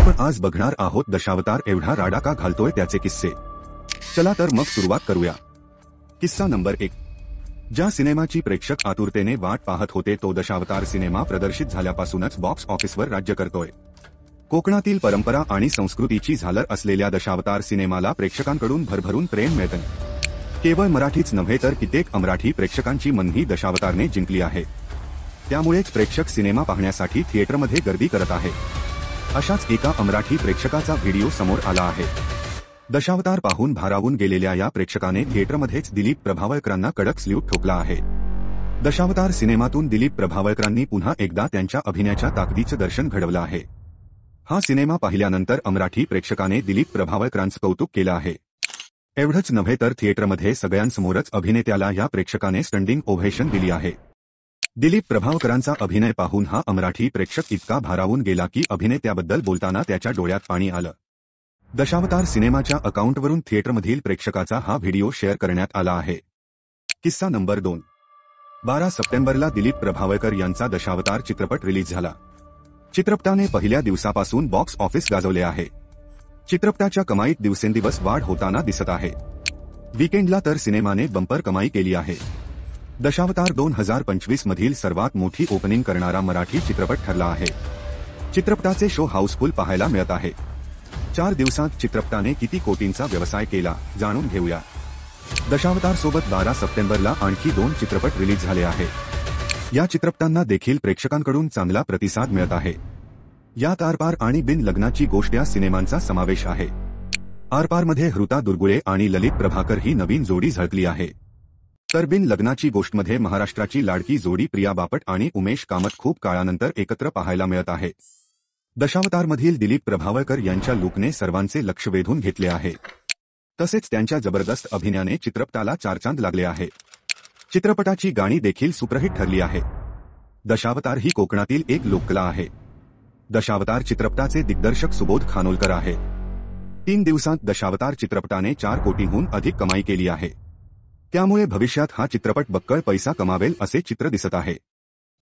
आपण आज बघणार आहोत दशावतार एवढा राडा का घालतोय त्याचे किस्से। चला तर मग सुरुवात करूया। किस्सा नंबर 1। ज्या सिनेमाची प्रेक्षक आतुरतेने वाट पाहत होते तो दशावतार सिनेमा प्रदर्शित झाल्यापासूनच बॉक्स ऑफिसवर राज्य करतोय। कोकणातील परंपरा आणि संस्कृतीची झालर असलेल्या दशावतार सिनेमाला प्रेक्षकांकडून भरभरून प्रेम मिळतंय। केवळ मराठीच नव्हे तर कित्येक अमराठी प्रेक्षकांची मनही दशावतारने जिंकली आहे। त्यामुळेच प्रेक्षक सिनेमा पाहण्यासाठी थिएटरमध्ये गर्दी करत आहे। अशाच एका अमराठी प्रेक्षकाचा व्हिडिओ समोर आला आहे। दशावतार पाहून भारावून गेलेल्या या प्रेक्षकाने थिएटरमध्येच दिलीप प्रभावळकरांना कडक सल्यूट ठोकला आहे। दशावतार सिनेमातून दिलीप प्रभावळकरांनी पुन्हा एकदा त्यांच्या अभिनयाच्या ताकदीचं दर्शन घडवलं आहे। हा सिनेमा पाहिल्यानंतर अमराठी प्रेक्षकाने दिलीप प्रभावळकरांचं कौतुक केलं आहे। एवढंच नव्हे तर थिएटरमध्ये सगळ्यांसमोरच अभिनेत्याला या प्रेक्षकाने स्टँडिंग ओव्हेशन दिली आहे। दिलीप प्रभावळकरांचा अभिनय पाहून हा अमराठी प्रेक्षक इतका भारावून गेला की अभिनेत्याबद्दल बोलताना त्याच्या डोळ्यात पाणी आलं। दशावतार सिनेमाच्या अकाउंटवरून थिएटरमधील प्रेक्षकाचा हा व्हिडिओ शेअर करण्यात आला आहे। किस्सा नंबर 2। 12 सप्टेंबरला दिलीप प्रभावळकर यांचा दशावतार चित्रपट रिलीज झाला। चित्रपटाने पहिल्या दिवसापासून बॉक्स ऑफिस गाजवले आहे। चित्रपटाच्या कमाईत दिवसेंदिवस वाढ होताना दिसत आहे। वीकेंडला तर सिनेमाने बंपर कमाई केली आहे। दशावतार 2025 मधील सर्वात मोठी ओपनिंग करणारा मराठी चित्रपट ठरला आहे। चित्रपटाचे शो हाऊसफुल पाहायला मिळत आहे। 4 दिवसांत चित्रपटाने किती कोटींचा व्यवसाय केला जाणून घेऊया। दशावतार सोबत 12 सप्टेंबरला आणखी 2 चित्रपट रिलीज झाले आहे। या चित्रपटांना देखील प्रेक्षकांकडून चांगला प्रतिसाद मिळत आहे। यात आरपार आणि बिन लग्नाची गोष्ट या सिनेमांचा समावेश आहे। आरपारमध्ये हृता दुर्गुळे आणि ललित प्रभाकर ही नवीन जोडी झळकली आहे। तर बिन लग्नाची गोष्टमध्ये महाराष्ट्राची लाडकी जोडी प्रिया बापट आणि उमेश कामत खूप काळानंतर एकत्र पाहायला मिळत आहे। दशावतारमधील दिलीप प्रभावळकर यांच्या लुकने सर्वांचे लक्ष वेधून घेतले आहे। तसेच त्यांच्या जबरदस्त अभिनयाने चित्रपटाला चारचांद लागले आहे। चित्रपटाची गाणी देखील सुपरहिट ठरली आहे। दशावतार ही कोकणातील एक लोककला आहे। दशावतार चित्रपटाचे दिग्दर्शक सुबोध खानोलकर आहे। 3 दिवसांत दशावतार चित्रपटाने 4 कोटींहून अधिक कमाई केली आहे। त्यामुळे भविष्यात हा चित्रपट बक्कळ पैसा कमावेल असे चित्र दिसत आहे।